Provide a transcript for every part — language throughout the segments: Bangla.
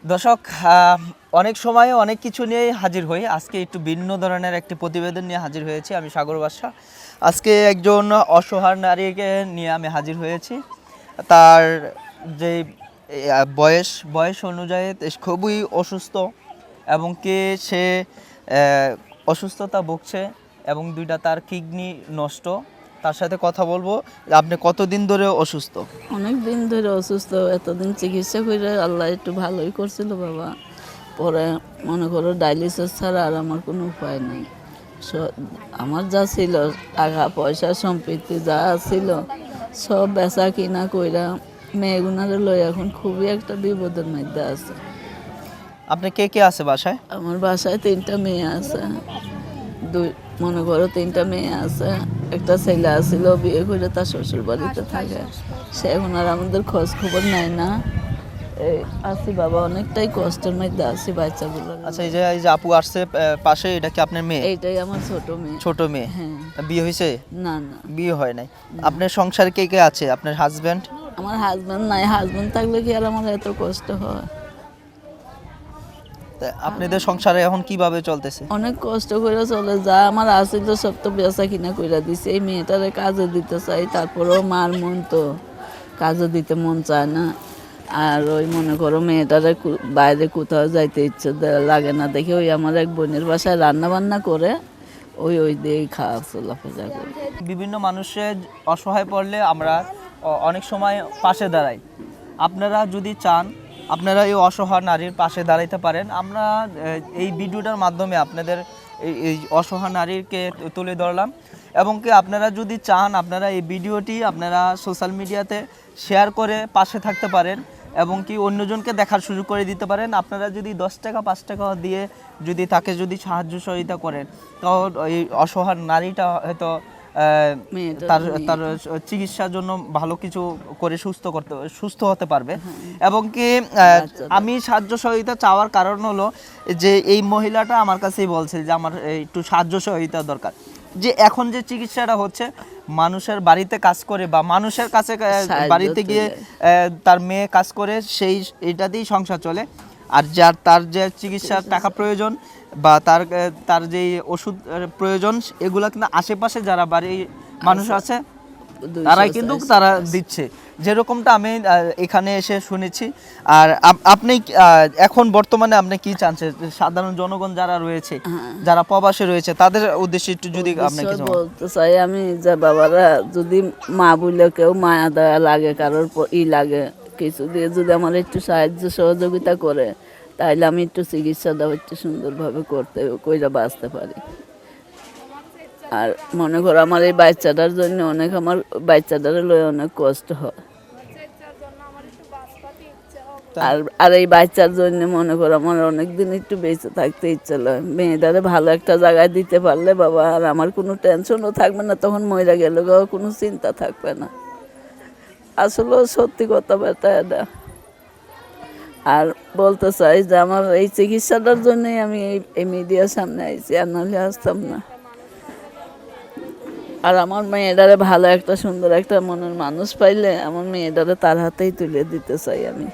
দর্শক, অনেক সময় অনেক কিছু নিয়ে হাজির হই। আজকে একটু ভিন্ন ধরনের একটি প্রতিবেদন নিয়ে হাজির হয়েছি। আমি সাগর বাদশা। আজকে একজন অসহায় নারীকে নিয়ে আমি হাজির হয়েছি। তার যে বয়স অনুযায়ী খুবই অসুস্থ এবং কি সে অসুস্থতা ভুগছে এবং দুইটা তার কিডনি নষ্ট। তার সাথে কথা বলবো। আপনি কতদিন ধরে অসুস্থ? অনেক দিন ধরে অসুস্থ, এতদিন চিকিৎসা করে আল্লাহ একটু ভালোই করছিল বাবা। পরে মনে করো ডায়ালিসিস ছাড়া আর আমার কোনো উপায় নেই। আমার যা ছিল টাকা পয়সা সম্পত্তি যা ছিল সব বেচা কিনা কইরা মেয়েগুনারে লই এখন খুবই একটা বিপদের মধ্যে আছে। আপনি কে কে আছে বাসায়? আমার বাসায় 3টা মেয়ে আছে, মনে করো 3টা মেয়ে আছে। একটা ছেলে আছিল, বিয়ে করে তার শ্বশুর বাড়িতে থাকে। সে এখন আর আমাদের খোঁজ খবর নেয় না। এই আছি বাবা, অনেকটাই কষ্টের মধ্যে আছি বাচ্চাগুলো। আচ্ছা, এই যে আপু আসছে পাশে, এটা কি আপনার মেয়ে? এইটাই আমার ছোট মেয়ে। ছোট মেয়ে? হ্যাঁ। বিয়ে হয়েছে? না না, বিয়ে হয় নাই। আপনার সংসারে কে কে আছে? আপনার হাজবেন্ড? আমার হাজবেন্ড নাই। হাজবেন্ড থাকলে কি আর আমার এত কষ্ট হয়? আপনাদের সংসারে এখন কিভাবে চলতেছে? অনেক কষ্ট করে চলে, যা আমার আছিল সব তো বেচা কিনা কইরা দিছে। এই মেয়েটারে কাজে দিতে চাই, তারপরেও মার মন তো কাজে দিতে মন চায় না। আর ওই মনে করো মেয়েটারে বাইরে কোথাও যাইতে ইচ্ছে লাগে না দেখে ওই আমার এক বোনের বাসায় রান্না বান্না করে ওই দিয়েই খাওয়া চলাফেরা করে। বিভিন্ন মানুষের অসহায় পড়লে আমরা অনেক সময় পাশে দাঁড়াই। আপনারা যদি চান, আপনারা এই অসহায় নারীর পাশে দাঁড়াইতে পারেন। আমরা এই ভিডিওটার মাধ্যমে আপনাদের এই অসহায় নারীকে তুলে ধরলাম এবং কি আপনারা যদি চান, আপনারা এই ভিডিওটি আপনারা সোশ্যাল মিডিয়াতে শেয়ার করে পাশে থাকতে পারেন এবং কি অন্যজনকে দেখার সুযোগ করে দিতে পারেন। আপনারা যদি 10 টাকা 5 টাকা দিয়ে যদি তাকে যদি সাহায্য সহযোগিতা করেন, তো এই অসহায় নারীটা হয়তো তার তার চিকিৎসার জন্য ভালো কিছু করে সুস্থ হতে পারবে। এবং কি আমি সাহায্য সহযোগিতা চাওয়ার কারণ হলো যে এই মহিলাটা আমার কাছেই বলছে যে আমার একটু সাহায্য সহযোগিতা দরকার। যে এখন যে চিকিৎসাটা হচ্ছে, মানুষের বাড়িতে কাজ করে বা মানুষের কাছে বাড়িতে গিয়ে তার মেয়ে কাজ করে, সেই এটাতেই সংসার চলে। আর তার যে চিকিৎসার টাকা প্রয়োজন বা তার যে ওষুধ প্রয়োজন, এগুলা কিন্তু আশেপাশে যারা বাড়ির মানুষ আছে তারাই কিন্তু তারা দিচ্ছে, যেরকমটা আমি এখানে এসে শুনেছি। আর আপনি এখন বর্তমানে আপনি কি চাচ্ছেন সাধারণ জনগণ যারা রয়েছে, যারা প্রবাসে রয়েছে, তাদের উদ্দেশ্যে একটু যদি আপনি কিছু বলতে চাই আমি, যে বাবারা যদি মা বলে কেউ মায়া দয়া লাগে, কারোর লাগে কিছু দিয়ে যদি আমার একটু সাহায্য সহযোগিতা করে, তাইলে আমি একটু চিকিৎসা দাও একটু সুন্দরভাবে কইরা বাঁচতে পারি। আর মনে করো আমার এই বাচ্চাটার জন্য অনেক, আমার বাচ্চাটারে লয়ে অনেক কষ্ট হয়। আর এই বাচ্চার জন্য মনে করো আমার অনেকদিন একটু বেঁচে থাকতে ইচ্ছে হয়। মেয়েটারে ভালো একটা জায়গায় দিতে পারলে বাবা আর আমার কোনো টেনশনও থাকবে না, তখন মহিলা গেল কোনো চিন্তা থাকবে না। আসলে সত্যি কথা বেটা এটা। আর বলতে চাই যে আমার এই চিকিৎসাটার জন্যই আমি এই মিডিয়ার সামনে আইছি, আর নাহলে আসতাম না। আর আমার মেয়েটারে ভালো একটা সুন্দর একটা মনের মানুষ পাইলে আমার মেয়েটারে তার হাতেই তুলে দিতে চাই, আমি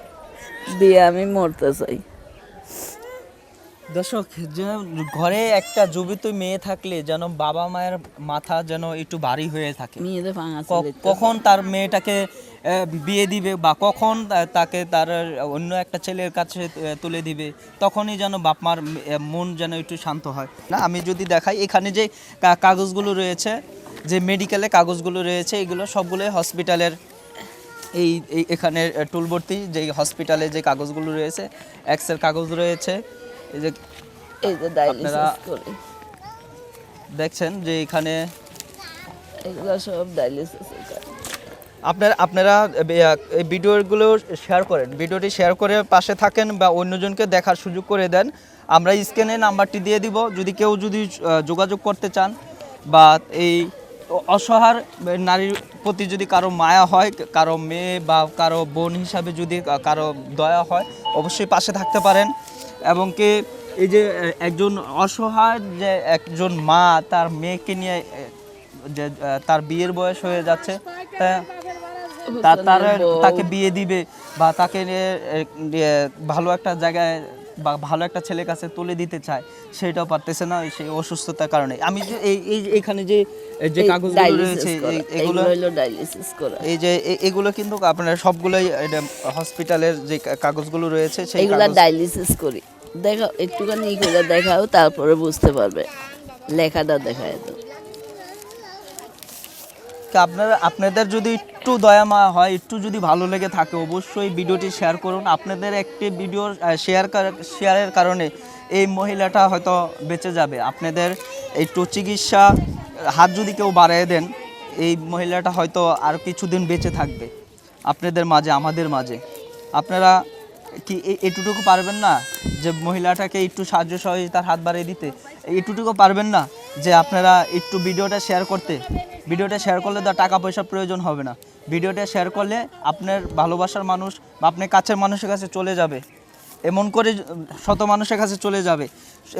দিয়ে আমি মরতে চাই। দর্শক, যেন ঘরে একটা জীবিত মেয়ে থাকলে যেন বাবা মায়ের মাথা যেন একটু ভারী হয়ে থাকে। কখন তার মেয়েটাকে বিয়ে দিবে বা কখন তাকে তার অন্য একটা ছেলের কাছে তুলে দিবে, তখনই যেন বাপ মার মন যেন একটু শান্ত হয়। না, আমি যদি দেখাই এখানে যে কাগজগুলো রয়েছে, যে মেডিকেলে কাগজগুলো রয়েছে, এগুলো সবগুলোই হসপিটালের এই এখানে টুলভর্তি যে হসপিটালে যে কাগজগুলো রয়েছে, এক্সের কাগজ রয়েছে। এই যে আপনারা দেখছেন যে এখানে এগুলো সব ডায়ালিসিস। আপনারা এই ভিডিওগুলো শেয়ার করেন, ভিডিওটি শেয়ার করে পাশে থাকেন বা অন্যজনকে দেখার সুযোগ করে দেন। আমরা স্ক্রিনে নাম্বারটি দিয়ে দিব, যদি কেউ যোগাযোগ করতে চান বা এই অসহায় নারীর প্রতি যদি কারো মায়া হয়, কারো মেয়ে বা কারো বোন হিসাবে যদি কারো দয়া হয়, অবশ্যই পাশে থাকতে পারেন। এবং কি এই যে একজন অসহায় যে একজন মা তার মেয়েকে নিয়ে, যে তার বিয়ের বয়স হয়ে যাচ্ছে, তাকে বিয়ে দিবে, বা তাকে নিয়ে ভালো একটা জায়গায় বা ভালো একটা ছেলের কাছে তুলে দিতে চায়, সেটাও পারতেছে না সেই অসুস্থতার কারণে। আমি যে এখানে যে যে কাগজগুলো রয়েছে এগুলো হলো ডায়ালিসিস করা। এই যে এগুলো কিন্তু আপনার সবগুলোই হসপিটালের যে কাগজগুলো রয়েছে সেই এগুলা ডায়ালিসিস করি। দেখো একটুখানি করে দেখাও, তারপরে বুঝতে পারবে। লেখাটা দেখায় তো। আপনাদের যদি একটু দয়া মায়া হয়, একটু যদি ভালো লেগে থাকে, অবশ্যই ভিডিওটি শেয়ার করুন। আপনাদের একটি ভিডিও শেয়ারের কারণে এই মহিলাটা হয়তো বেঁচে যাবে। আপনাদের একটু চিকিৎসা হাত যদি কেউ বাড়িয়ে দেন, এই মহিলাটা হয়তো আর কিছুদিন বেঁচে থাকবে আপনাদের মাঝে, আমাদের মাঝে। আপনারা কি এটুকু পারবেন না যে মহিলাটাকে একটু সাহায্য সহযোগিতার হাত বাড়িয়ে দিতে? এটুকু পারবেন না যে আপনারা একটু ভিডিওটা শেয়ার করতে? ভিডিওটা শেয়ার করলে তো টাকা পয়সার প্রয়োজন হবে না। ভিডিওটা শেয়ার করলে আপনার ভালোবাসার মানুষ বা আপনার কাছের মানুষের কাছে চলে যাবে, এমন করে শত মানুষের কাছে চলে যাবে।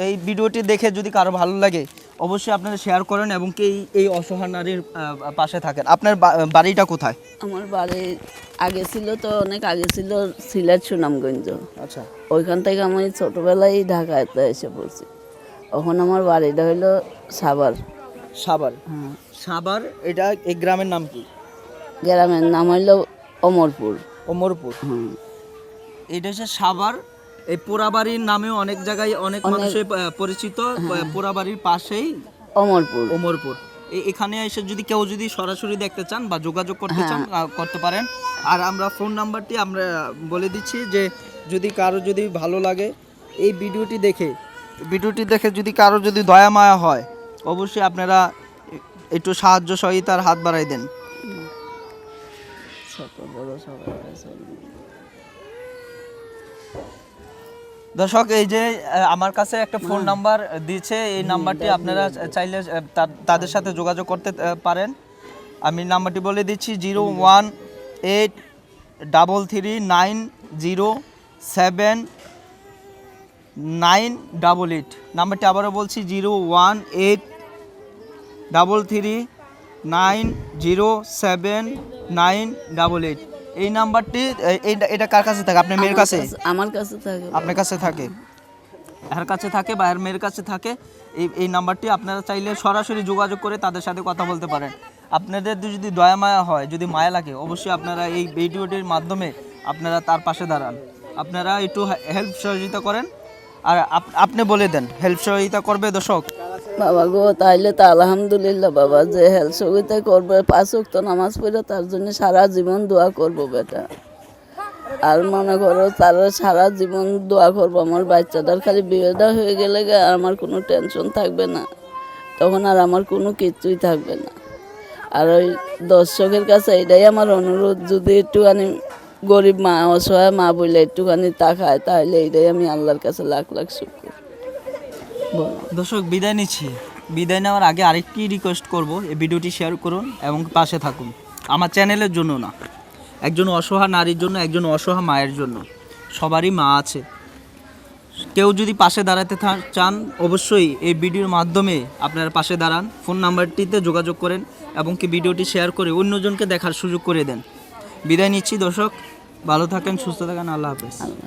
এই ভিডিওটি দেখে যদি কারো ভালো লাগে, অবশ্যই আপনারা শেয়ার করেন এবং কি এই অসহায় নারীর পাশে থাকেন। আপনার বাড়িটা কোথায়? আমার বাড়ি আগে ছিল, তো অনেক আগে ছিল সিলেট সুনামগঞ্জ। আচ্ছা, ওইখান থেকে আমি ছোটোবেলায় ঢাকাতে এসে পড়ছি। এখন আমার বাড়িটা হলো সাভার। সাভার? হ্যাঁ, সাভার। এটা এই গ্রামের নাম কি? গ্রামের নাম হইল অমরপুর। অমরপুর। হুম। এটা হচ্ছে সাভার। এই পোড়াবাড়ির নামেও অনেক জায়গায় অনেক মানুষের পরিচিত। পোড়াবাড়ির পাশেই অমরপুর। অমরপুর। এখানে এসে যদি কেউ যদি সরাসরি দেখতে চান বা যোগাযোগ করতে চান, করতে পারেন। আর আমরা ফোন নাম্বারটি আমরা বলে দিচ্ছি যে যদি কারো যদি ভালো লাগে এই ভিডিওটি দেখে যদি কারো যদি দয়া মায়া হয়, অবশ্যই আপনারা একটু সাহায্য সহযোগিতার হাত বাড়াই দেন। ছোট বড় সবাই আছে। দর্শক, এই যে আমার কাছে একটা ফোন নাম্বার দিয়েছে, এই নাম্বারটি আপনারা চাইলে তাদের সাথে যোগাযোগ করতে পারেন। আমি নাম্বারটি বলে দিচ্ছি 018339798। নাম্বারটি আবারও বলছি 018339798। এই নাম্বারটি এটা কার কাছে থাকে? আপনার মেয়ের কাছে? আমার কাছে থাকে। আপনার কাছে থাকে, এর কাছে থাকে বা এর মেয়ের কাছে থাকে। এই নাম্বারটি আপনারা চাইলে সরাসরি যোগাযোগ করে তাদের সাথে কথা বলতে পারেন। আপনাদের যদি দয়া মায়া হয়, যদি মায়া লাগে, অবশ্যই আপনারা এই ভিডিওটির মাধ্যমে আপনারা তার পাশে দাঁড়ান। আপনারা একটু হেল্প সহযোগিতা করেন। আর আপনি বলে দেন হেল্প সহযোগিতা করবে দর্শক। বাবা গো, তাইলে তো আলহামদুলিল্লাহ বাবা, যে হেল্প সহযোগিতা করবে, 5 ওয়াক্ত নামাজ পড়ে তার জন্য সারা জীবন দোয়া করবো বেটা। আর মনে করো তারা সারা জীবন দোয়া করবো। আমার বাচ্চাটার খালি বিয়েটা হয়ে গেলে আমার কোনো টেনশন থাকবে না, তখন আর আমার কোনো কিছুই থাকবে না। আর ওই দর্শকের কাছে এটাই আমার অনুরোধ, যদি একটুখানি গরিব মা, অসহায় মা বলে একটুখানি তাকায়, তাহলে এইটাই আমি আল্লাহর কাছে লাখ লাখ শুকর। দর্শক, বিদায় নিচ্ছি। বিদায় নেওয়ার আগে আরেকটি রিকোয়েস্ট করব, এই ভিডিওটি শেয়ার করুন এবং পাশে থাকুন। আমার চ্যানেলের জন্য না, একজন অসহায় নারীর জন্য, একজন অসহায় মায়ের জন্য। সবারই মা আছে। কেউ যদি পাশে দাঁড়াতে চান, অবশ্যই এই ভিডিওর মাধ্যমে আপনারা পাশে দাঁড়ান। ফোন নাম্বারটিতে যোগাযোগ করেন এবং কি ভিডিওটি শেয়ার করে অন্যজনকে দেখার সুযোগ করে দেন। বিদায় নিচ্ছি দর্শক, ভালো থাকেন, সুস্থ থাকেন, আল্লাহ হাফেজ।